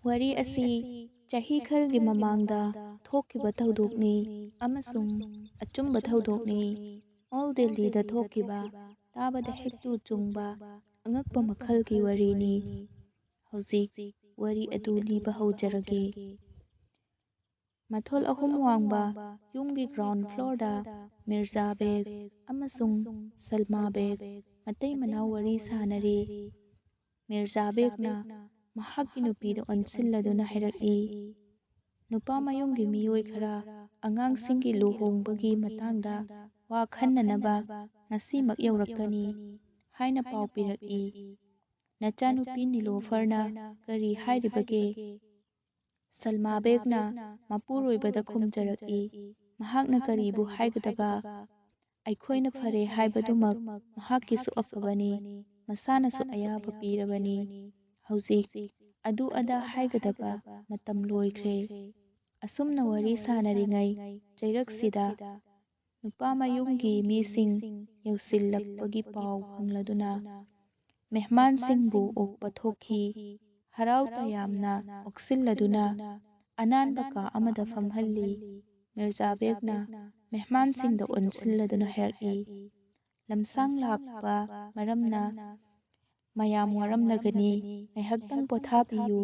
ꯋꯥꯔꯤ ꯑꯁꯤ ꯆꯍꯤ ꯈꯔꯒꯤ ꯃꯃꯥꯡꯗ ꯊꯣꯛꯈꯤꯕ ꯊꯧꯗꯣꯛꯅꯤ ꯑꯃꯁꯨꯡ ꯑꯆꯨꯝꯕ ꯊꯧꯗꯣꯛꯅꯤ꯫ ꯑꯣꯜ ꯗꯤꯜꯂꯤꯗ ꯊꯣꯛꯈꯤꯕ ꯇꯥꯕꯗ ꯍꯦꯛꯇꯨ ꯆꯨꯡꯕ ꯑꯉꯛꯄ ꯃꯈꯜꯒꯤ ꯋꯥꯔꯤꯅꯤ꯫ ꯍꯧꯖꯤꯛ ꯋꯥꯔꯤ ꯑꯗꯨ ꯂꯤꯕ ꯍꯧꯖꯔꯒꯦ꯫ ꯃꯊꯣꯜ 3 ꯋꯥꯡꯕ ꯌꯨꯝꯒꯤ ꯒ꯭ꯔꯥꯎꯟ ꯐ꯭ꯂꯣꯔꯗ ꯃꯤꯔꯖꯥ ꯕꯦꯒ ꯑꯃꯁꯨꯡ ꯁꯜꯃꯥ ꯕꯦꯒ ꯃꯇꯩ ꯃꯅꯥꯎ ꯋꯥꯔꯤ ꯁꯥꯅꯔꯤ꯫ ꯃꯤꯔꯖꯥ ꯕꯦꯒꯅ ꯃꯍꯥꯛꯀꯤ ꯅꯨꯄꯤꯗ ꯑꯣꯟꯁꯤꯜꯂꯗꯨꯅ ꯍꯥꯏꯔꯛꯏ, ꯅꯨꯄꯥ ꯃꯌꯨꯝꯒꯤ ꯃꯤꯑꯣꯏ ꯈꯔ ꯑꯉꯥꯡꯁꯤꯡꯒꯤ ꯂꯨꯍꯣꯡꯕꯒꯤ ꯃꯇꯥꯡꯗ ꯋꯥ ꯈꯟꯅꯅꯕ ꯉꯁꯤꯃꯛ ꯌꯧꯔꯛꯀꯅꯤ ꯍꯥꯏꯅ ꯄꯥꯎ ꯄꯤꯔꯛꯏ꯫ ꯅꯆꯥꯅꯨꯄꯤ ꯅꯤꯂꯣꯐꯔꯅ ꯀꯔꯤ ꯍꯥꯏꯔꯤꯕꯒꯦ? ꯁꯜꯃꯥ ꯕꯦꯒꯅ ꯃꯄꯨꯔꯣꯏꯕꯗ ꯈꯨꯝꯖꯔꯛꯏ, ꯃꯍꯥꯛꯅ ꯀꯔꯤꯕꯨ ꯍꯥꯏꯒꯗꯕ? ꯑꯩꯈꯣꯏꯅ ꯐꯔꯦ ꯍꯥꯏꯕꯗꯨꯃꯛ ꯃꯍꯥꯛꯀꯤꯁꯨ ꯑꯐꯕꯅꯤ, ꯃꯁꯥꯅꯁꯨ ꯑꯌꯥꯕ ꯄꯤꯔꯕꯅꯤ꯫ ꯍꯧꯖꯤꯛ ꯑꯗꯨ ꯑꯗꯥ ꯍꯥꯏꯒꯗꯕ ꯃꯇꯝ ꯂꯣꯏꯈ꯭ꯔꯦ꯫ ꯑꯁꯨꯝꯅ ꯋꯥꯔꯤ ꯁꯥꯅꯔꯤꯉꯩ ꯆꯩꯔꯛꯁꯤꯗ ꯅꯨꯄꯥ ꯃꯌꯨꯝꯒꯤ ꯃꯤꯁꯤꯡ ꯌꯧꯁꯤꯜꯂꯛꯄꯒꯤ ꯄꯥꯎ ꯐꯪꯂꯗꯨꯅ ꯃꯦꯍꯃꯥꯟꯁꯤꯡꯕꯨ ꯑꯣꯛꯄ ꯊꯣꯛꯈꯤ꯫ ꯍꯔꯥꯎ ꯇꯌꯥꯝꯅ ꯑꯣꯛꯁꯤꯜꯂꯗꯨꯅ ꯑꯅꯥꯟꯕ ꯀꯥ ꯑꯃꯗ ꯐꯝꯍꯜꯂꯤ꯫ ꯃꯤꯔꯖꯥ ꯕꯦꯒꯅ ꯃꯦꯍꯃꯥꯟꯁꯤꯡꯗ ꯑꯣꯟꯁꯤꯜꯂꯗꯨꯅ ꯍꯥꯏꯔꯛꯏ, ꯂꯝꯁꯥꯡ ꯂꯥꯛꯄ ꯃꯔꯝꯅ ꯃꯌꯥꯝ ꯋꯥꯔꯝꯂꯒꯅꯤ, ꯉꯥꯏꯍꯥꯛꯇꯪ ꯄꯣꯊꯥꯕꯤꯌꯨ꯫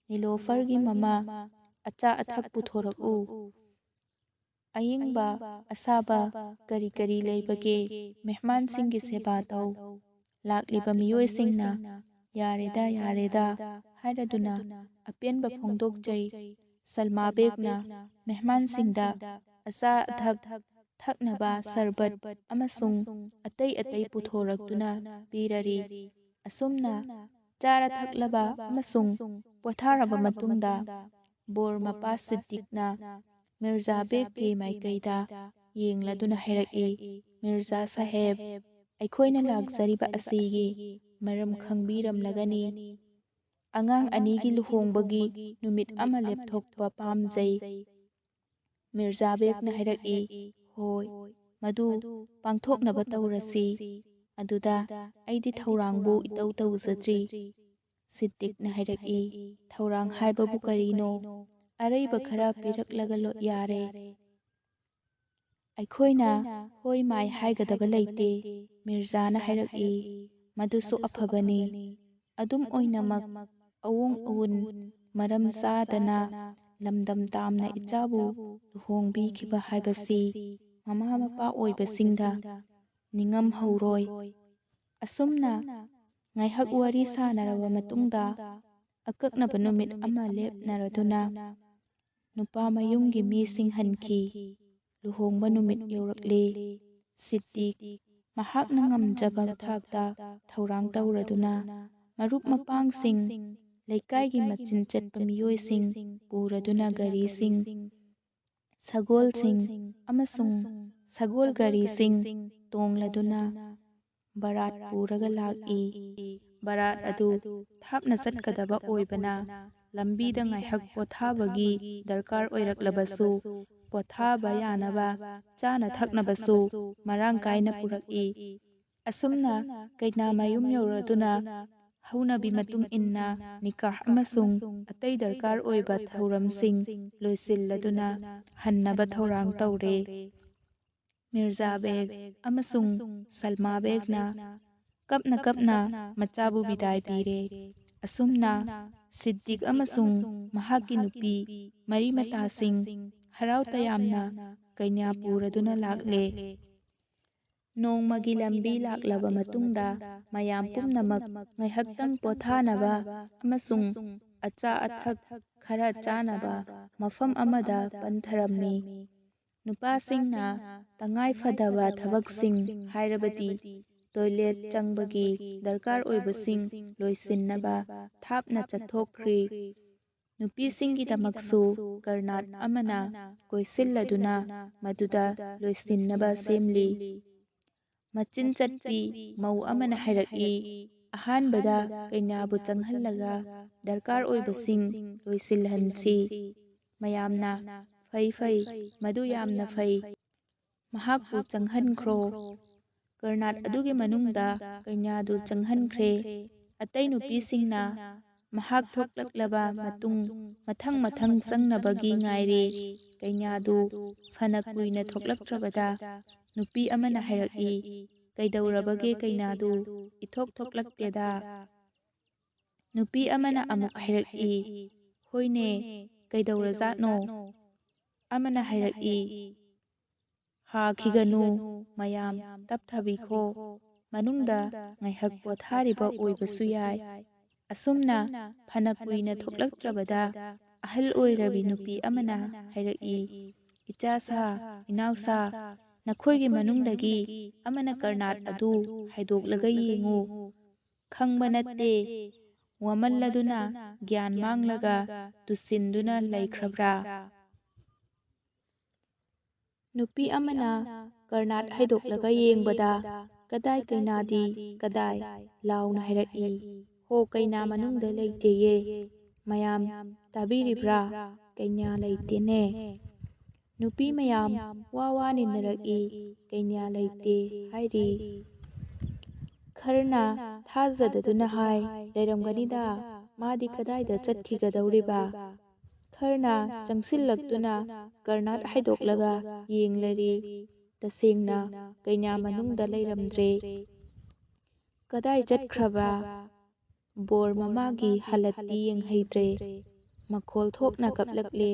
ꯅꯤꯂꯣꯐꯔꯒꯤ ꯃꯃꯥ, ꯑꯆꯥ ꯑꯊꯛ ꯄꯨꯊꯣꯔꯛꯎ꯫ ꯑꯏꯪꯕ ꯑꯁꯥꯕ ꯀꯔꯤ ꯀꯔꯤ ꯂꯩꯕꯒꯦ? ꯃꯦꯍꯃꯥꯟꯁꯤꯡꯒꯤ ꯁꯦꯕꯥ ꯇꯧ꯫ ꯂꯥꯛꯂꯤꯕ ꯃꯤꯑꯣꯏꯁꯤꯡꯅ ꯌꯥꯔꯦꯗ ꯌꯥꯔꯦꯗ ꯍꯥꯏꯔꯗꯨꯅ ꯑꯄꯦꯟꯕ ꯐꯣꯡꯗꯣꯛꯆꯩ꯫ ꯁꯜꯃꯥ ꯕꯦꯒꯅ ꯃꯦꯍꯃꯥꯟꯁꯤꯡꯗ ꯑꯆꯥ ꯑꯊꯛ, ꯊꯛꯅꯕ ꯁꯔꯕꯠ ꯑꯃꯁꯨꯡ ꯑꯇꯩ ꯑꯇꯩ ꯄꯨꯊꯣꯔꯛꯇꯨꯅ ꯄꯤꯔꯔꯤ꯫ ꯑꯁꯨꯝꯅ ꯆꯥꯔ ꯊꯛꯂꯕ ꯑꯃꯁꯨꯡ ꯄꯣꯊꯥꯔꯕ ꯃꯇꯨꯡꯗ ꯕꯣꯔ ꯃꯄꯥ ꯁꯤꯗꯤꯛꯅ ꯃꯤꯔꯖꯥ ꯕꯦꯒꯀꯤ ꯃꯥꯏꯀꯩꯗ ꯌꯦꯡꯂꯗꯨꯅ ꯍꯥꯏꯔꯛꯏ, ꯃꯤꯔꯖꯥ ꯁꯥꯍꯦꯕ, ꯑꯩꯈꯣꯏꯅ ꯂꯥꯛꯆꯔꯤꯕ ꯑꯁꯤꯒꯤ ꯃꯔꯝ ꯈꯪꯕꯤꯔꯝꯂꯒꯅꯤ꯫ ꯑꯉꯥꯡ ꯑꯅꯤꯒꯤ ꯂꯨꯍꯣꯡꯕꯒꯤ ꯅꯨꯃꯤꯠ ꯑꯃ ꯂꯦꯞꯊꯣꯛꯄ ꯄꯥꯝꯖꯩ꯫ ꯃꯤꯔꯖꯥ ꯕꯦꯒꯅ ꯍꯥꯏꯔꯛꯏ, ꯍꯣꯏ, ꯃꯗꯨ ꯄꯥꯡꯊꯣꯛꯅꯕ ꯇꯧꯔꯁꯤ꯫ ꯑꯗꯨꯗ ꯑꯩꯗꯤ ꯊꯧꯔꯥꯡꯕꯨ ꯏꯇꯧ ꯇꯧꯖꯗ꯭ꯔꯤ꯫ ꯁꯤꯗꯤꯛꯅ ꯍꯥꯏꯔꯛꯏ, ꯊꯧꯔꯥꯡ ꯍꯥꯏꯕꯕꯨ ꯀꯔꯤꯅꯣ? ꯑꯔꯩꯕ ꯈꯔ ꯄꯤꯔꯛꯂꯒ ꯌꯥꯔꯦ꯫ ꯑꯩꯈꯣꯏꯅ ꯍꯣꯏ ꯃꯥꯏ ꯍꯥꯏꯒꯗꯕ ꯂꯩꯇꯦ꯫ ꯃꯤꯔꯖꯥꯅ ꯍꯥꯏꯔꯛꯏ, ꯃꯗꯨꯁꯨ ꯑꯐꯕꯅꯤ꯫ ꯑꯗꯨꯝ ꯑꯣꯏꯅꯃꯛ ꯑꯋꯣꯡ ꯑꯋꯨꯟ ꯃꯔꯝ ꯆꯥꯗꯅ ꯂꯝꯗꯝ ꯇꯥꯝꯅ ꯏꯆꯥꯕꯨ ꯂꯨꯍꯣꯡꯕꯤꯈꯤꯕ ꯍꯥꯏꯕꯁꯤ ꯃꯃꯥ ꯃꯄꯥ ꯑꯣꯏꯕꯁꯤꯡꯗ ꯅꯤꯡꯉꯝꯍꯧꯔꯣꯏ꯫ ꯑꯁꯨꯝꯅ ꯉꯥꯏꯍꯥꯛ ꯋꯥꯔꯤ ꯁꯥꯅꯔꯕ ꯃꯇꯨꯡꯗ ꯑꯀꯛꯅꯕ ꯅꯨꯃꯤꯠ ꯑꯃ ꯂꯦꯞꯅꯔꯗꯨꯅ ꯅꯨꯄꯥ ꯃꯌꯨꯝꯒꯤ ꯃꯤꯁꯤꯡ ꯍꯟꯈꯤ꯫ ꯂꯨꯍꯣꯡꯕ ꯅꯨꯃꯤꯠ ꯌꯧꯔꯛꯂꯦ꯫ ꯁꯤꯗꯤꯛ ꯃꯍꯥꯛꯅ ꯉꯝꯖꯕ ꯊꯥꯛꯇ ꯊꯧꯔꯥꯡ ꯇꯧꯔꯗꯨꯅ ꯃꯔꯨꯞ ꯃꯄꯥꯡꯁꯤꯡ, ꯂꯩꯀꯥꯏꯒꯤ ꯃꯆꯤꯟ ꯆꯠꯄ ꯃꯤꯑꯣꯏꯁꯤꯡ ꯄꯨꯔꯗꯨꯅ ꯒꯥꯔꯤꯁꯤꯡ, ꯁꯒꯣꯜꯁꯤꯡ ꯑꯃꯁꯨꯡ ꯁꯒꯣꯜ ꯒꯥꯔꯤꯁꯤꯡ ꯇꯣꯡꯂꯗꯨꯅ ꯕꯥꯔꯥꯠ ꯄꯨꯔꯒ ꯂꯥꯛꯏ꯫ ꯕꯥꯔꯥꯠ ꯑꯗꯨ ꯊꯥꯞꯅ ꯆꯠꯀꯗꯕ ꯑꯣꯏꯕꯅ ꯂꯝꯕꯤꯗ ꯉꯥꯏꯍꯥꯛ ꯄꯣꯊꯥꯕꯒꯤ ꯗꯔꯀꯥꯔ ꯑꯣꯏꯔꯛꯂꯕꯁꯨ ꯄꯣꯊꯥꯕ ꯌꯥꯅꯕ ꯆꯥꯅ ꯊꯛꯅꯕꯁꯨ ꯃꯔꯥꯡ ꯀꯥꯏꯅ ꯄꯨꯔꯛꯏ꯫ ꯑꯁꯨꯝꯅ ꯀꯩꯅꯥꯃꯌꯨꯝ ꯌꯧꯔꯗꯨꯅ ꯍꯧꯅꯕꯤ ꯃꯇꯨꯡ ꯏꯟꯅ ꯅꯤꯀꯥꯍ ꯑꯃꯁꯨꯡ ꯑꯇꯩ ꯗꯔꯀꯥꯔ ꯑꯣꯏꯕ ꯊꯧꯔꯝꯁꯤꯡ ꯂꯣꯏꯁꯤꯜꯂꯗꯨꯅ ꯍꯟꯅꯕ ꯊꯧꯔꯥꯡ ꯇꯧꯔꯦ꯫ ꯃꯤꯔꯖꯥ ꯕꯦꯒ ꯑꯃꯁꯨꯡ ꯁꯜꯃꯥ ꯕꯦꯒꯅ ꯀꯞꯅ ꯀꯞꯅ ꯃꯆꯥꯕꯨ ꯕꯤꯗꯥꯏ ꯄꯤꯔꯦ꯫ ꯑꯁꯨꯝꯅ ꯁꯤꯗꯤꯛ ꯑꯃꯁꯨꯡ ꯃꯍꯥꯛꯀꯤ ꯅꯨꯄꯤ ꯃꯔꯤ ꯃꯇꯥꯁꯤꯡ ꯍꯔꯥꯎ ꯇꯌꯥꯝꯅ ꯀꯩꯅꯥ ꯄꯨꯔꯗꯨꯅ ꯂꯥꯛꯂꯦ꯫ ꯅꯣꯡꯃꯒꯤ ꯂꯝꯕꯤ ꯂꯥꯛꯂꯕ ꯃꯇꯨꯡꯗ ꯃꯌꯥꯝ ꯄꯨꯝꯅꯃꯛ ꯉꯥꯏꯍꯥꯛꯇꯪ ꯄꯣꯊꯥꯅꯕ ꯑꯃꯁꯨꯡ ꯑꯆꯥ ꯑꯊꯛ ꯈꯔ ꯆꯥꯅꯕ ꯃꯐꯝ ꯑꯃꯗ ꯄꯟꯊꯔꯝꯃꯤ꯫ ꯅꯨꯄꯥꯁꯤꯡꯅ ꯇꯉꯥꯏꯐꯗꯕ ꯊꯕꯛꯁꯤꯡ ꯍꯥꯏꯔꯕꯗꯤ ꯇꯣꯏꯂꯦꯠ ꯆꯪꯕꯒꯤ ꯗꯔꯀꯥꯔ ꯑꯣꯏꯕꯁꯤꯡ ꯂꯣꯏꯁꯤꯟꯅꯕ ꯊꯥꯞꯅ ꯆꯠꯊꯣꯛꯈ꯭ꯔꯤ꯫ ꯅꯨꯄꯤꯁꯤꯡꯒꯤꯗꯃꯛꯁꯨ ꯀꯔꯅꯥꯠ ꯑꯃꯅ ꯀꯣꯏꯁꯤꯜꯂꯗꯨꯅ ꯃꯗꯨꯗ ꯂꯣꯏꯁꯤꯟꯅꯕ ꯁꯦꯝꯂꯤ꯫ ꯃꯆꯤꯟ ꯆꯠꯄꯤ ꯃꯧ ꯑꯃꯅ ꯍꯥꯏꯔꯛꯏ, ꯑꯍꯥꯟꯕꯗ ꯀꯩꯅꯥꯕꯨ ꯆꯪꯍꯜꯂꯒ ꯗꯔꯀꯥꯔ ꯑꯣꯏꯕꯁꯤꯡ ꯂꯣꯏꯁꯤꯜꯍꯟꯁꯤ꯫ ꯃꯌꯥꯝꯅ ꯐꯩ ꯐꯩ, ꯃꯗꯨ ꯌꯥꯝꯅ ꯐꯩ, ꯃꯍꯥꯛꯄꯨ ꯆꯪꯍꯟꯈ꯭ꯔꯣ꯫ ꯀꯔꯅꯥꯠ ꯑꯗꯨꯒꯤ ꯃꯅꯨꯡꯗ ꯀꯩꯅꯥꯗꯨ ꯆꯪꯍꯟꯈ꯭ꯔꯦ꯫ ꯑꯇꯩ ꯅꯨꯄꯤꯁꯤꯡꯅ ꯃꯍꯥꯛ ꯊꯣꯛꯂꯛꯂꯕ ꯃꯇꯨꯡ ꯃꯊꯪ ꯆꯪꯅꯕꯒꯤ ꯉꯥꯏꯔꯦ꯫ ꯀꯩꯅꯥꯗꯨ ꯐꯅ ꯀꯨꯏꯅ ꯊꯣꯛꯂꯛꯇ꯭ꯔꯕꯗ ꯅꯨꯄꯤ ꯑꯃꯅ ꯍꯥꯏꯔꯛꯏ, "ꯀꯩꯗꯧꯔꯕꯒꯦ ꯀꯩꯅꯥꯗꯨ? ꯏꯊꯣꯛ ꯊꯣꯛꯂꯛꯇꯦꯗ?" ꯅꯨꯄꯤ ꯑꯃꯅ ꯑꯃꯨꯛ ꯍꯥꯏꯔꯛꯏ, "ꯍꯣꯏꯅꯦ, ꯀꯩꯗꯧꯔꯖꯥꯠꯅꯣ?" ꯑꯃꯅ ꯍꯥꯏꯔꯛꯏ, "ꯍꯥꯈꯤꯒꯅꯨ ꯃꯌꯥꯝ, ꯇꯞꯊꯕꯤꯈꯣ, ꯃꯅꯨꯡꯗ ꯉꯥꯏꯍꯥꯛ ꯄꯣꯊꯥꯔꯤꯕ ꯑꯣꯏꯕꯁꯨ ꯌꯥꯏ." ꯑꯁꯨꯝꯅ ꯐꯅ ꯀꯨꯏꯅ ꯊꯣꯛꯂꯛꯇ꯭ꯔꯕꯗ ꯑꯍꯜ ꯑꯣꯏꯔꯕꯤ ꯅꯨꯄꯤ ꯑꯃꯅ ꯍꯥꯏꯔꯛꯏ, "ꯏꯆꯥꯁꯥ, ꯏꯅꯥꯎꯁꯥ, ꯅꯈꯣꯏꯒꯤ ꯃꯅꯨꯡꯗꯒꯤ ꯑꯃꯅ ꯀꯔꯅꯥꯠ ꯑꯗꯨ ꯍꯥꯏꯗꯣꯛꯂꯒ ꯌꯦꯡꯉꯨ꯫ ꯈꯪꯕ ꯅꯠꯇꯦ ꯋꯥꯃꯜꯂꯗꯨꯅ ꯒ꯭ꯌꯥꯟ ꯃꯥꯡꯂꯒ ꯇꯨꯁꯤꯟꯗꯨꯅ ꯂꯩꯈ꯭ꯔꯕ꯭ꯔꯥ?" ꯅꯨꯄꯤ ꯑꯃꯅ ꯀꯔꯅꯥꯠ ꯍꯥꯏꯗꯣꯛꯂꯒ ꯌꯦꯡꯕꯗ "ꯀꯗꯥꯏ ꯀꯩꯅꯥꯗꯤ ꯀꯗꯥꯏ?" ꯂꯥꯎꯅ ꯍꯥꯏꯔꯛꯏ꯫ "ꯍꯣ, ꯀꯩꯅꯥ ꯃꯅꯨꯡꯗ ꯂꯩꯇꯦꯌꯦ꯫ ꯃꯌꯥꯝ ꯇꯥꯕꯤꯔꯤꯕ꯭ꯔꯥ? ꯀꯩꯅꯥ ꯂꯩꯇꯦꯅꯦ." ꯅꯨꯄꯤ ꯃꯌꯥꯝ ꯋꯥ ꯅꯤꯟꯅꯔꯛꯏ, "ꯀꯩꯅꯥ ꯂꯩꯇꯦ ꯍꯥꯏꯔꯤ?" ꯈꯔꯅ ꯊꯥꯖꯗꯗꯨꯅ ꯍꯥꯏ, "ꯂꯩꯔꯝꯒꯅꯤꯗ, ꯃꯥꯗꯤ ꯀꯗꯥꯏꯗ ꯆꯠꯈꯤꯒꯗꯧꯔꯤꯕ?" ꯈꯔꯅ ꯆꯪꯁꯤꯜꯂꯛꯇꯨꯅ ꯀꯔꯅꯥꯠ ꯍꯥꯏꯗꯣꯛꯂꯒ ꯌꯦꯡꯂꯔꯤ, ꯇꯁꯦꯡꯅ ꯀꯩꯅꯥ ꯃꯅꯨꯡꯗ ꯂꯩꯔꯝꯗ꯭ꯔꯦ꯫ "ꯀꯗꯥꯏ ꯆꯠꯈ꯭ꯔꯕ? ꯕꯣꯔ ꯃꯃꯥꯒꯤ ꯍꯥꯂꯠꯇꯤ ꯌꯦꯡꯍꯩꯗ꯭ꯔꯦ, ꯃꯈꯣꯜ ꯊꯣꯛꯅ ꯀꯞꯂꯛꯂꯦ."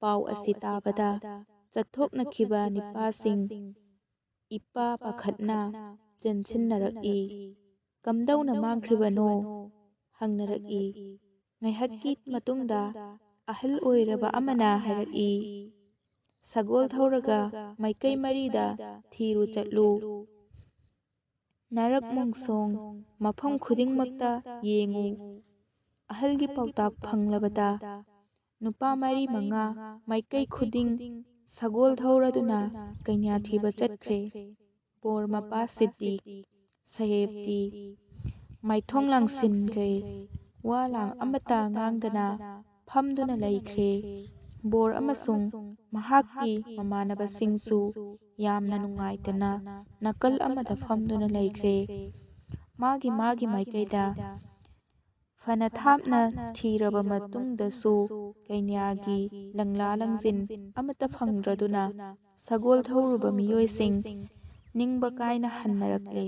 ꯄꯥꯎ ꯑꯁꯤ ꯇꯥꯕꯗ ꯆꯠꯊꯣꯛꯅꯈꯤꯕ ꯅꯤꯄꯥꯁꯤꯡ ꯏꯄꯥ ꯄꯥꯈꯠꯅ ꯆꯦꯟꯁꯤꯟꯅꯔꯛꯏ꯫ "ꯀꯝꯗꯧꯅ ꯃꯥꯡꯈ꯭ꯔꯤꯕꯅꯣ?" ꯍꯪꯅꯔꯛꯏ꯫ ꯉꯥꯏꯍꯥꯛꯀꯤ ꯃꯇꯨꯡꯗ ꯑꯍꯜ ꯑꯣꯏꯔꯕ ꯑꯃꯅ ꯍꯥꯏꯔꯛꯏ, "ꯁꯒꯣꯜ ꯊꯧꯔꯒ ꯃꯥꯏꯀꯩ ꯃꯔꯤꯗ ꯊꯤꯔꯨ ꯆꯠꯂꯨ, ꯅꯥꯔꯛ ꯃꯣꯡꯁꯣꯡ ꯃꯐꯝ ꯈꯨꯗꯤꯡꯃꯛꯇ ꯌꯦꯡꯉꯨ." ꯑꯍꯜꯒꯤ ꯄꯥꯎꯇꯥꯛ ꯐꯪꯂꯕꯗ ꯅꯨꯄꯥ 4-5 ꯃꯥꯏꯀꯩ ꯈꯨꯗꯤꯡ ꯁꯒꯣꯜ ꯊꯧꯔꯗꯨꯅ ꯀꯩꯅꯥ ꯊꯤꯕ ꯆꯠꯈ꯭ꯔꯦ꯫ ꯕꯣꯔ ꯃꯄꯥꯁꯤꯗꯤ ꯁꯥꯍꯦꯕꯇꯤ ꯃꯥꯏꯊꯣꯡ ꯂꯥꯡꯁꯤꯟꯈ꯭ꯔꯦ, ꯋꯥ ꯂꯥꯡ ꯑꯃꯠꯇ ꯉꯥꯡꯗꯅ ꯐꯝꯗꯨꯅ ꯂꯩꯈ꯭ꯔꯦ꯫ ꯕꯣꯔ ꯑꯃꯁꯨꯡ ꯃꯍꯥꯛꯀꯤ ꯃꯃꯥꯟꯅꯕꯁꯤꯡꯁꯨ ꯌꯥꯝꯅ ꯅꯨꯡꯉꯥꯏꯇꯅ ꯅꯥꯀꯜ ꯑꯃꯗ ꯐꯝꯗꯨꯅ ꯂꯩꯈ꯭ꯔꯦ꯫ ꯃꯥꯒꯤ ꯃꯥꯏꯀꯩꯗ ꯐꯅ ꯊꯥꯞꯅ ꯊꯤꯔꯕ ꯃꯇꯨꯡꯗꯁꯨ ꯀꯩꯅꯥꯒꯤ ꯂꯪꯂꯥ ꯂꯪꯖꯤꯟ ꯑꯃꯠꯇ ꯐꯪꯗ꯭ꯔꯗꯨꯅ ꯁꯒꯣꯜ ꯊꯧꯔꯨꯕ ꯃꯤꯑꯣꯏꯁꯤꯡ ꯅꯤꯡꯕ ꯀꯥꯏꯅ ꯍꯟꯅꯔꯛꯂꯦ꯫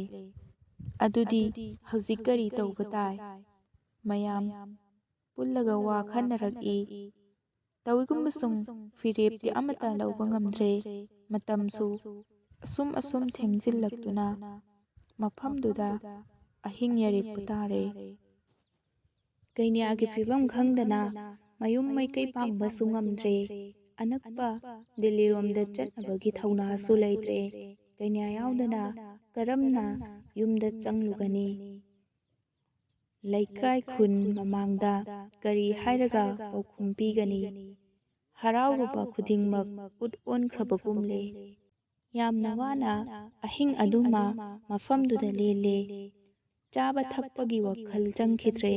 "ꯑꯗꯨꯗꯤ ꯍꯧꯖꯤꯛ ꯀꯔꯤ ꯇꯧꯕ ꯇꯥꯏ?" ꯃꯌꯥꯝ ꯄꯨꯜꯂꯒ ꯋꯥ ꯈꯟꯅꯔꯛꯏ꯫ ꯇꯧꯏꯒꯨꯝꯕꯁꯨꯡ ꯐꯤꯔꯦꯞꯇꯤ ꯑꯃꯠꯇ ꯂꯧꯕ ꯉꯝꯗ꯭ꯔꯦ꯫ ꯃꯇꯝꯁꯨ ꯑꯁꯨꯝ ꯊꯦꯡꯖꯤꯜꯂꯛꯇꯨꯅ ꯃꯐꯝꯗꯨꯗ ꯑꯍꯤꯡ ꯌꯥꯔꯦꯛꯄ ꯇꯥꯔꯦ꯫ ꯀꯩꯅꯥꯒꯤ ꯐꯤꯚꯝ ꯈꯪꯗꯅ ꯃꯌꯨꯝ ꯃꯩꯀꯩ ꯄꯥꯡꯕꯁꯨ ꯉꯝꯗ꯭ꯔꯦ꯫ ꯑꯅꯛꯄ ꯗꯤꯜꯂꯤꯔꯣꯝꯗ ꯆꯠꯅꯕꯒꯤ ꯊꯧꯅꯥꯁꯨ ꯂꯩꯇ꯭ꯔꯦ꯫ ꯀꯩꯅꯥ ꯌꯥꯎꯗꯅ ꯀꯔꯝꯅ ꯌꯨꯝꯗ ꯆꯪꯂꯨꯒꯅꯤ? ꯂꯩꯀꯥꯏ ꯈꯨꯟ ꯃꯃꯥꯡꯗ ꯀꯔꯤ ꯍꯥꯏꯔꯒ ꯄꯥꯎꯈꯨꯝ ꯄꯤꯒꯅꯤ? ꯍꯔꯥꯎꯔꯨꯕ ꯈꯨꯗꯤꯡꯃꯛ ꯎꯠ ꯑꯣꯟꯈ꯭ꯔꯕꯒꯨꯝꯂꯦ꯫ ꯌꯥꯝꯅ ꯋꯥꯅ ꯑꯍꯤꯡ ꯑꯗꯨꯃ ꯃꯐꯝꯗꯨꯗ ꯂꯦꯜꯂꯦ꯫ ꯆꯥꯕ ꯊꯛꯄꯒꯤ ꯋꯥꯈꯜ ꯆꯪꯈꯤꯗ꯭ꯔꯦ꯫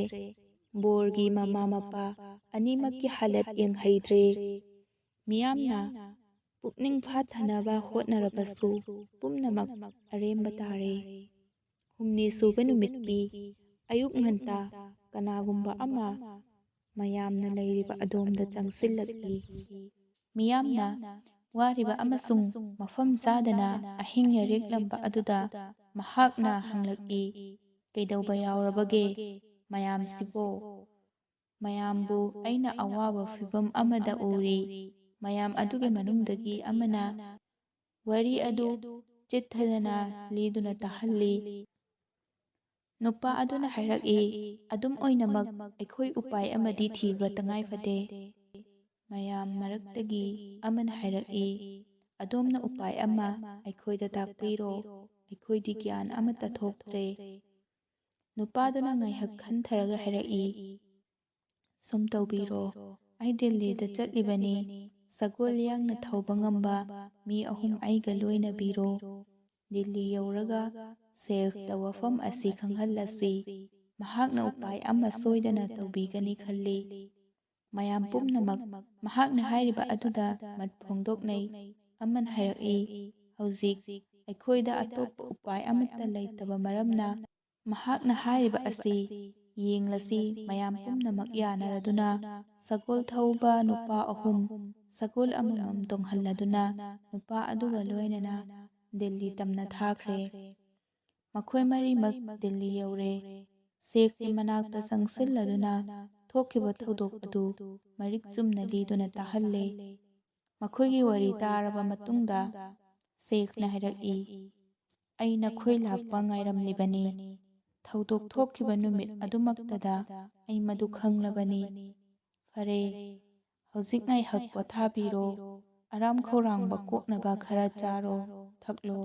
ꯕꯣꯔꯒꯤ ꯃꯃꯥ ꯃꯄꯥ ꯑꯅꯤꯃꯛꯀꯤ ꯍꯥꯂꯠ ꯌꯦꯡꯍꯩꯗ꯭ꯔꯦ꯫ ꯃꯤꯌꯥꯝꯅ ꯄꯨꯛꯅꯤꯡ ꯐꯥꯊꯅꯕ ꯍꯣꯠꯅꯔꯕꯁꯨ ꯄꯨꯝꯅꯃꯛ ꯑꯔꯦꯝꯕ ꯇꯥꯔꯦ꯫ ꯍꯨꯝꯅꯤ ꯁꯨꯕ ꯅꯨꯃꯤꯠꯀꯤ ꯑꯌꯨꯛ ꯉꯟꯇꯥ ꯀꯅꯥꯒꯨꯝꯕ ꯑꯃ ꯃꯌꯥꯝꯅ ꯂꯩꯔꯤꯕ ꯑꯗꯣꯝꯗ ꯆꯪꯁꯤꯜꯂꯛꯏ꯫ ꯃꯤꯌꯥꯝꯅ ꯋꯥꯔꯤꯕ ꯑꯃꯁꯨꯡ ꯃꯐꯝ ꯆꯥꯗꯅ ꯑꯍꯤꯡ ꯌꯥꯔꯦꯛꯂꯝꯕ ꯑꯗꯨꯗ ꯃꯍꯥꯛꯅ ꯍꯪꯂꯛꯏ, "ꯀꯩꯗꯧꯕ ꯌꯥꯎꯔꯕꯒꯦ ꯃꯌꯥꯝꯁꯤꯕꯣ?" "ꯃꯌꯥꯝꯕꯨ ꯑꯩꯅ ꯑꯋꯥꯕ ꯐꯤꯚꯝ ꯑꯃꯗ ꯎꯔꯤ." ꯃꯌꯥꯝ ꯑꯗꯨꯒꯤ ꯃꯅꯨꯡꯗꯒꯤ ꯑꯃꯅ ꯋꯥꯔꯤ ꯑꯗꯨ ꯆꯤꯠꯊꯗꯅ ꯂꯤꯗꯨꯅ ꯇꯥꯍꯜꯂꯤ꯫ ꯅꯨꯄꯥ ꯑꯗꯨꯅ ꯍꯥꯏꯔꯛꯏ, "ꯑꯗꯨꯝ ꯑꯣꯏꯅꯃꯛ ꯑꯩꯈꯣꯏ ꯎꯄꯥꯏ ꯑꯃꯗꯤ ꯊꯤꯕ ꯇꯉꯥꯏꯐꯗꯦ." ꯃꯌꯥꯝ ꯃꯔꯛꯇꯒꯤ ꯑꯃꯅ ꯍꯥꯏꯔꯛꯏ, "ꯑꯗꯣꯝꯅ ꯎꯄꯥꯏ ꯑꯃ ꯑꯩꯈꯣꯏꯗ ꯇꯥꯛꯄꯤꯔꯣ, ꯑꯩꯈꯣꯏꯗꯤ ꯒ꯭ꯌꯥꯟ ꯑꯃꯠꯇ ꯊꯣꯛꯇ꯭ꯔꯦ." ꯅꯨꯄꯥꯗꯨꯅ ꯉꯥꯏꯍꯥꯛ ꯈꯟꯊꯔꯒ ꯍꯥꯏꯔꯛꯏ, "ꯁꯨꯝ ꯇꯧꯕꯤꯔꯣ, ꯑꯩ ꯗꯤꯜꯂꯤꯗ ꯆꯠꯂꯤꯕꯅꯤ꯫ ꯁꯒꯣꯜ ꯌꯥꯡꯅ ꯊꯧꯕ ꯉꯝꯕ ꯃꯤ 3 ꯑꯩꯒ ꯂꯣꯏꯅꯕꯤꯔꯣ꯫ ꯗꯤꯜꯂꯤ ꯌꯧꯔꯒ ꯁꯦꯈꯇ ꯋꯥꯐꯝ ꯑꯁꯤ ꯈꯪꯍꯜꯂꯁꯤ꯫ ꯃꯍꯥꯛꯅ ꯎꯄꯥꯏ ꯑꯃ ꯁꯣꯏꯗꯅ ꯇꯧꯕꯤꯒꯅꯤ ꯈꯜꯂꯤ." ꯃꯌꯥꯝ ꯄꯨꯝꯅꯃꯛ ꯃꯍꯥꯛꯅ ꯍꯥꯏꯔꯤꯕ ꯑꯗꯨꯗ ꯃꯠ ꯐꯣꯡꯗꯣꯛꯅꯩ꯫ ꯑꯃꯅ ꯍꯥꯏꯔꯛꯏ, "ꯍꯧꯖꯤꯛ ꯑꯩꯈꯣꯏꯗ ꯑꯇꯣꯞꯄ ꯎꯄꯥꯏ ꯑꯃꯠꯇ ꯂꯩꯇꯕ ꯃꯔꯝꯅ ꯃꯍꯥꯛꯅ ꯍꯥꯏꯔꯤꯕ ꯑꯁꯤ ꯌꯦꯡꯂꯁꯤ ꯃꯌꯥꯝ ꯄꯨꯝꯅꯃꯛ ꯌꯥꯅꯔꯗꯨꯅ ꯁꯒꯣꯜ ꯊꯧꯕ ꯅꯨꯄꯥ 3 ꯁꯒꯣꯜ ꯑꯃꯃꯝ ꯇꯣꯡꯍꯜꯂꯗꯨꯅ ꯅꯨꯄꯥ ꯑꯗꯨꯒ ꯂꯣꯏꯅꯅ ꯗꯤꯜꯂꯤ ꯇꯝꯅ ꯊꯥꯈ꯭ꯔꯦ꯫ ꯃꯈꯣꯏ ꯃꯔꯤꯃꯛ ꯗꯤꯜꯂꯤ ꯌꯧꯔꯦ꯫ ꯁꯦꯈꯀꯤ ꯃꯅꯥꯛꯇ ꯆꯪꯁꯤꯜꯂꯗꯨꯅ ꯊꯣꯛꯈꯤꯕ ꯊꯧꯗꯣꯛ ꯑꯗꯨ ꯃꯔꯤꯛ ꯆꯨꯝꯅ ꯂꯤꯗꯨꯅ ꯇꯥꯍꯜꯂꯦ꯫ ꯃꯈꯣꯏꯒꯤ ꯋꯥꯔꯤ ꯇꯥꯔꯕ ꯃꯇꯨꯡꯗ ꯁꯦꯈꯅ ꯍꯥꯏꯔꯛꯏ, "ꯑꯩ ꯅꯈꯣꯏ ꯂꯥꯛꯄ ꯉꯥꯏꯔꯝꯂꯤꯕꯅꯤ꯫ ꯊꯧꯗꯣꯛ ꯊꯣꯛꯈꯤꯕ ꯅꯨꯃꯤꯠ ꯑꯗꯨꯃꯛꯇꯗ ꯑꯩ ꯃꯗꯨ ꯈꯪꯂꯕꯅꯤ꯫ ꯐꯔꯦ, ꯍꯧꯖꯤꯛ ꯉꯥꯏꯍꯥꯛ ꯄꯣꯊꯥꯕꯤꯔꯣ, ꯑꯔꯥꯝ ꯈꯧꯔꯥꯡꯕ ꯀꯣꯛꯅꯕ ꯈꯔ ꯆꯥꯔꯣ, ꯊꯛꯂꯣ꯫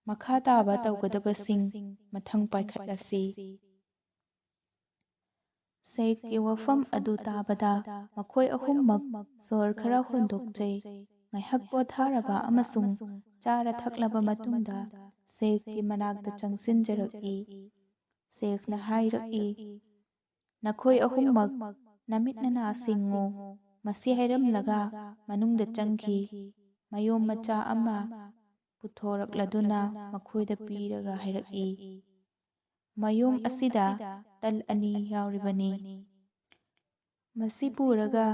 ꯃꯈꯥ ꯇꯥꯕ ꯇꯧꯒꯗꯕꯁꯤꯡ ꯃꯊꯪ ꯄꯥꯏꯈꯠꯂꯁꯤ꯫" ꯁꯦꯈꯀꯤ ꯋꯥꯐꯝ ꯑꯗꯨ ꯇꯥꯕꯗ ꯃꯈꯣꯏ ꯑꯍꯨꯝꯃꯛ ꯁꯣꯔ ꯈꯔ ꯍꯣꯟꯗꯣꯛꯆꯩ꯫ ꯉꯥꯏꯍꯥꯛ ꯄꯣꯊꯥꯔꯕ ꯑꯃꯁꯨꯡ ꯆꯥꯔ ꯊꯛꯂꯕ ꯃꯇꯨꯡꯗ ꯁꯦꯈꯀꯤ ꯃꯅꯥꯛꯇ ꯆꯪꯁꯤꯟꯖꯔꯛꯏ꯫ ꯁꯦꯈꯅ ꯍꯥꯏꯔꯛꯏ, "ꯅꯈꯣꯏ ꯑꯍꯨꯝꯃꯛ ꯅꯃꯤꯠ ꯅꯅꯥ ꯁꯤꯡꯉꯨ꯫" ꯃꯁꯤ ꯍꯥꯏꯔꯝꯂꯒ ꯃꯅꯨꯡꯗ ꯆꯪꯈꯤ꯫ ꯃꯌꯣꯝ ꯃꯆꯥ ꯑꯃ ꯄꯨꯊꯣꯔꯛꯂꯗꯨꯅ ꯃꯈꯣꯏꯗ ꯄꯤꯔꯒ ꯍꯥꯏꯔꯛꯏ, "ꯃꯌꯣꯝ ꯑꯁꯤꯗ ꯇꯜ 2 ꯌꯥꯎꯔꯤꯕꯅꯤ꯫ ꯃꯁꯤ ꯄꯨꯔꯒ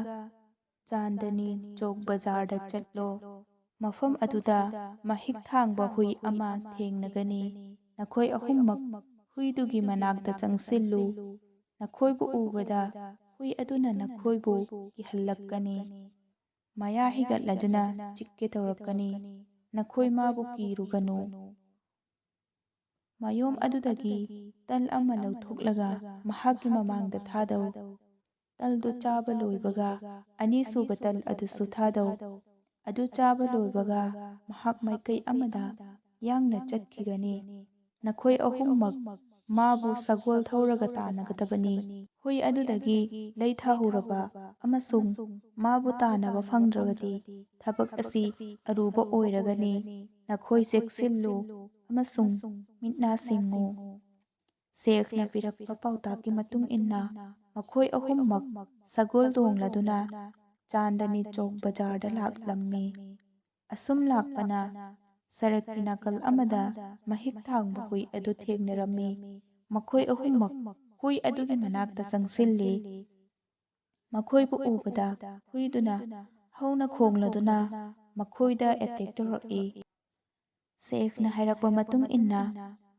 ꯆꯥꯟꯗꯅꯤ ꯆꯧꯛ ꯕꯖꯥꯔꯗ ꯆꯠꯂꯣ꯫ ꯃꯐꯝ ꯑꯗꯨꯗ ꯃꯍꯤꯛ ꯊꯥꯡꯕ ꯍꯨꯏ ꯑꯃ ꯊꯦꯡꯅꯒꯅꯤ꯫ ꯅꯈꯣꯏ ꯑꯍꯨꯝꯃꯛ ꯍꯨꯏꯗꯨꯒꯤ ꯃꯅꯥꯛꯇ ꯆꯪꯁꯤꯜꯂꯨ꯫ ꯅꯈꯣꯏꯕꯨ ꯎꯕꯗ ꯍꯨꯏ ꯑꯗꯨꯅ ꯅꯈꯣꯏꯕꯨ ꯀꯤꯍꯜꯂꯛꯀꯅꯤ, ꯃꯌꯥ ꯍꯤꯒꯠꯂꯗꯨꯅ ꯆꯤꯛꯀꯦ ꯇꯧꯔꯛꯀꯅꯤ꯫ ꯅꯈꯣꯏ ꯃꯥꯕꯨ ꯀꯤꯔꯨꯒꯅꯨ꯫ ꯃꯌꯣꯝ ꯑꯗꯨꯗꯒꯤ ꯇꯜ ꯑꯃ ꯂꯧꯊꯣꯛꯂꯒ ꯃꯍꯥꯛꯀꯤ ꯃꯃꯥꯡꯗ ꯊꯥꯗꯧ꯫ ꯇꯜꯗꯨ ꯆꯥꯕ ꯂꯣꯏꯕꯒ ꯑꯅꯤꯁꯨꯕ ꯇꯜ ꯑꯗꯨꯁꯨ ꯊꯥꯗꯧ꯫ ꯑꯗꯨ ꯆꯥꯕ ꯂꯣꯏꯕꯒ ꯃꯍꯥꯛ ꯃꯥꯏꯀꯩ ꯑꯃꯗ ꯌꯥꯡꯅ ꯆꯠꯈꯤꯒꯅꯤ꯫ ꯅꯈꯣꯏ ꯑꯍꯨꯝꯃꯛ ꯃꯥꯕꯨ ꯁꯒꯣꯜ ꯊꯧꯔꯒ ꯇꯥꯟꯅꯒꯗꯕꯅꯤ꯫ ꯍꯨꯏ ꯑꯗꯨꯗꯒꯤ ꯂꯩꯊꯍꯧꯔꯕ ꯑꯃꯁꯨꯡ ꯃꯥꯕꯨ ꯇꯥꯟꯅꯕ ꯐꯪꯗ꯭ꯔꯕꯗꯤ ꯊꯕꯛ ꯑꯁꯤ ꯑꯔꯨꯕ ꯑꯣꯏꯔꯒꯅꯤ꯫ ꯅꯈꯣꯏ ꯆꯦꯛꯁꯤꯜꯂꯨ ꯑꯃꯁꯨꯡ ꯃꯤꯠ ꯅꯥ ꯁꯤꯡꯉꯨ꯫ ꯁꯦꯈꯅ ꯄꯤꯔꯛꯄ ꯄꯥꯎꯇꯥꯛꯀꯤ ꯃꯇꯨꯡ ꯏꯟꯅ ꯃꯈꯣꯏ ꯑꯍꯨꯝꯃꯛ ꯁꯒꯣꯜ ꯇꯣꯡꯂꯗꯨꯅ ꯆꯥꯟꯗꯅꯤ ꯆꯧꯛ ꯕꯖꯥꯔꯗ ꯂꯥꯛꯂꯝꯃꯤ꯫ ꯑꯁꯨꯝ ꯂꯥꯛꯄꯅ ꯁꯔꯛꯀꯤ ꯅꯥꯀꯜ ꯑꯃꯗ ꯃꯍꯤꯛ ꯊꯥꯡꯕ ꯍꯨꯏ ꯑꯗꯨ ꯊꯦꯡꯅꯔꯝꯃꯤ꯫ ꯃꯈꯣꯏ ꯑꯍꯨꯝꯃꯛ ꯍꯨꯏ ꯑꯗꯨꯒꯤ ꯃꯅꯥꯛꯇ ꯆꯪꯁꯤꯜꯂꯤ꯫ ꯃꯈꯣꯏꯕꯨ ꯎꯕꯗ ꯍꯨꯏꯗꯨꯅ ꯍꯧꯅ ꯈꯣꯡꯂꯗꯨꯅ ꯃꯈꯣꯏꯗ ꯑꯦꯇꯦꯛ ꯇꯧꯔꯛꯏ꯫ ꯁꯦꯈꯅ ꯍꯥꯏꯔꯛꯄ ꯃꯇꯨꯡ ꯏꯟꯅ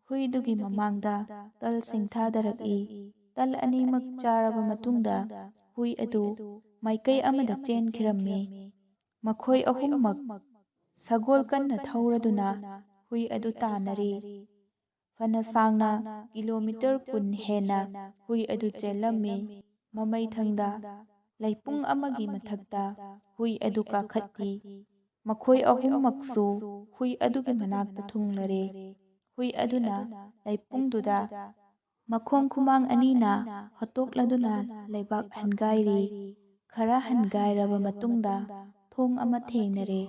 ꯍꯨꯏꯗꯨꯒꯤ ꯃꯃꯥꯡꯗ ꯇꯜꯁꯤꯡ ꯊꯥꯗꯔꯛꯏ꯫ ꯇꯜ ꯑꯅꯤꯃꯛ ꯆꯥꯔꯕ ꯃꯇꯨꯡꯗ ꯍꯨꯏ ꯑꯗꯨ ꯃꯥꯏꯀꯩ ꯑꯃꯗ ꯆꯦꯟꯈꯤꯔꯝꯃꯤ꯫ ꯃꯈꯣꯏ ꯑꯍꯨꯝꯃꯛ ꯁꯒꯣꯜ ꯀꯟꯅ ꯊꯧꯔꯗꯨꯅ ꯍꯨꯏ ꯑꯗꯨ ꯇꯥꯟꯅꯔꯤ꯫ ꯐꯅ ꯁꯥꯡꯅ ꯀꯤꯂꯣꯃꯤꯇꯔ 10 ꯍꯦꯟꯅ ꯍꯨꯏ ꯑꯗꯨ ꯆꯦꯜꯂꯝꯃꯤ꯫ ꯃꯃꯩꯊꯪꯗ ꯂꯩꯄꯨꯡ ꯑꯃꯒꯤ ꯃꯊꯛꯇ ꯍꯨꯏ ꯑꯗꯨ ꯀꯥꯈꯠꯂꯤ꯫ ꯃꯈꯣꯏ ꯑꯍꯨꯝꯃꯛꯁꯨ ꯍꯨꯏ ꯑꯗꯨꯒꯤ ꯃꯅꯥꯛꯇ ꯊꯨꯡꯂꯔꯦ꯫ ꯍꯨꯏ ꯑꯗꯨꯅ ꯂꯩꯄꯨꯡꯗꯨꯗ ꯃꯈꯣꯡ ꯈꯨꯃꯥꯡ ꯑꯅꯤꯅ ꯍꯣꯠꯇꯣꯛꯂꯗꯨꯅ ꯂꯩꯕꯥꯛ ꯍꯟꯒꯥꯏꯔꯤ꯫ ꯈꯔ ꯍꯟꯒꯥꯏꯔꯕ ꯃꯇꯨꯡꯗ ꯊꯣꯡ ꯑꯃ ꯊꯦꯡꯅꯔꯦ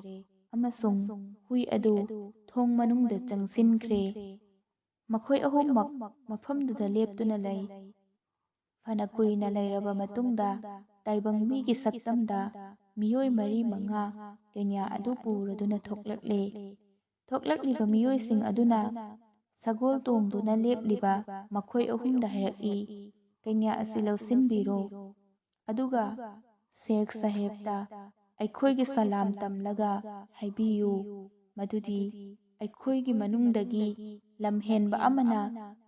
ꯑꯃꯁꯨꯡ ꯍꯨꯏ ꯑꯗꯨ ꯊꯣꯡ ꯃꯅꯨꯡꯗ ꯆꯪꯁꯤꯟꯈ꯭ꯔꯦ꯫ ꯃꯈꯣꯏ ꯑꯍꯨꯝꯃꯛ ꯃꯐꯝꯗꯨꯗ ꯂꯦꯞꯇꯨꯅ ꯂꯩ꯫ ꯐꯅ ꯀꯨꯏꯅ ꯂꯩꯔꯕ ꯃꯇꯨꯡꯗ ꯇꯥꯏꯕꯪ ꯃꯤꯒꯤ ꯁꯛꯇꯝꯗ ꯃꯤꯑꯣꯏ 4-5 ꯀꯩꯅ꯭ꯌꯥ ꯑꯗꯨ ꯄꯨꯔꯗꯨꯅ ꯊꯣꯛꯂꯛꯂꯦ꯫ ꯊꯣꯛꯂꯛꯂꯤꯕ ꯃꯤꯑꯣꯏꯁꯤꯡ ꯑꯗꯨꯅ ꯁꯒꯣꯜ ꯇꯣꯡꯗꯨꯅ ꯂꯦꯞꯂꯤꯕ ꯃꯈꯣꯏ ꯑꯍꯨꯝꯗ ꯍꯥꯏꯔꯛꯏ, "ꯀꯩꯅ꯭ꯌꯥ ꯑꯁꯤ ꯂꯧꯁꯤꯟꯕꯤꯔꯣ, ꯑꯗꯨꯒ ꯁꯦꯈ ꯁꯥꯍꯦꯕꯇ ꯑꯩꯈꯣꯏꯒꯤ ꯁꯂꯥꯝ ꯇꯝꯂꯒ ꯍꯥꯏꯕꯤꯌꯨ ꯃꯗꯨꯗꯤ ꯑꯩꯈꯣꯏꯒꯤ ꯃꯅꯨꯡꯗꯒꯤ ꯂꯝꯍꯦꯟꯕ ꯑꯃꯅ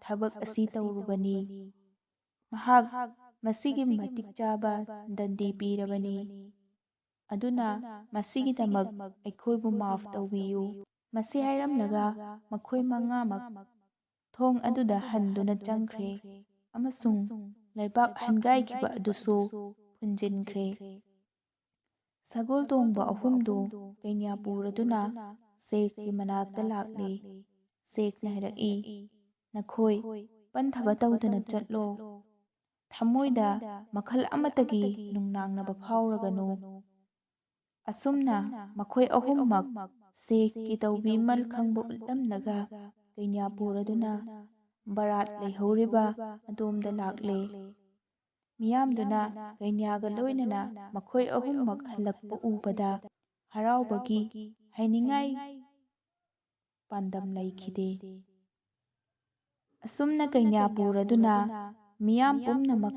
ꯊꯕꯛ ꯑꯁꯤ ꯇꯧꯔꯨꯕꯅꯤ꯫ ꯃꯍꯥꯛ ꯃꯁꯤꯒꯤ ꯃꯇꯤꯛ ꯆꯥꯕ ꯗꯟꯗꯤ ꯄꯤꯔꯕꯅꯤ꯫ ꯑꯗꯨꯅ ꯃꯁꯤꯒꯤꯗꯃꯛ ꯑꯩꯈꯣꯏꯕꯨ ꯃꯥꯐ ꯇꯧꯕꯤꯌꯨ꯫" ꯃꯁꯤ ꯍꯥꯏꯔꯝꯂꯒ ꯃꯈꯣꯏ 5ꯃꯛ ꯊꯣꯡ ꯑꯗꯨꯗ ꯍꯟꯗꯨꯅ ꯆꯪꯈ꯭ꯔꯦ ꯑꯃꯁꯨꯡ ꯂꯩꯕꯥꯛ ꯍꯟꯒꯥꯏꯈꯤꯕ ꯑꯗꯨꯁꯨ ꯐꯨꯟꯖꯤꯟꯈ꯭ꯔꯦ꯫ ꯁꯒꯣꯜ ꯇꯣꯡꯕ 3ꯗꯨ ꯀꯩꯅ꯭ꯌꯥ ꯄꯨꯔꯗꯨꯅ ꯁꯦꯈꯀꯤ ꯃꯅꯥꯛꯇ ꯂꯥꯛꯂꯦ꯫ ꯁꯦꯈꯅ ꯍꯥꯏꯔꯛꯏ, "ꯅꯈꯣꯏ ꯄꯟꯊꯕ ꯇꯧꯗꯅ ꯆꯠꯂꯣ꯫ ꯊꯃꯣꯏꯗ ꯃꯈꯜ ꯑꯃꯠꯇꯒꯤ ꯅꯨꯡꯅꯥꯡꯅꯕ ꯐꯥꯎꯔꯒꯅꯨ꯫" ꯑꯁꯨꯝꯅ ꯃꯈꯣꯏ ꯑꯍꯨꯝꯃꯛ ꯁꯦꯈꯀꯤ ꯇꯧꯕꯤꯃꯜ ꯈꯪꯕ ꯎꯠꯂꯝꯂꯒ ꯀꯩꯅ꯭ꯌꯥ ꯄꯨꯔꯗꯨꯅ ꯕꯥꯔꯥꯠ ꯂꯩꯍꯧꯔꯤꯕ ꯑꯗꯣꯝꯗ ꯂꯥꯛꯂꯦ꯫ ꯃꯤꯌꯥꯝꯗꯨꯅ ꯀꯩꯅ꯭ꯌꯥꯒ ꯂꯣꯏꯅꯅ ꯃꯈꯣꯏ ꯑꯍꯨꯝꯃꯛ ꯍꯜꯂꯛꯄ ꯎꯕꯗ ꯍꯔꯥꯎꯕꯒꯤ ꯍꯥꯏꯅꯤꯡꯉꯥꯏ ꯄꯥꯟꯗꯝ ꯂꯩꯈꯤꯗꯦ꯫ ꯑꯁꯨꯝꯅ ꯀꯩꯅ꯭ꯌꯥ ꯄꯨꯔꯗꯨꯅ ꯃꯤꯌꯥꯝ ꯄꯨꯝꯅꯃꯛ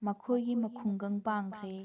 ꯃꯈꯣꯏꯒꯤ ꯃꯈꯨꯡꯒꯪ ꯄꯥꯡꯈ꯭ꯔꯦ꯫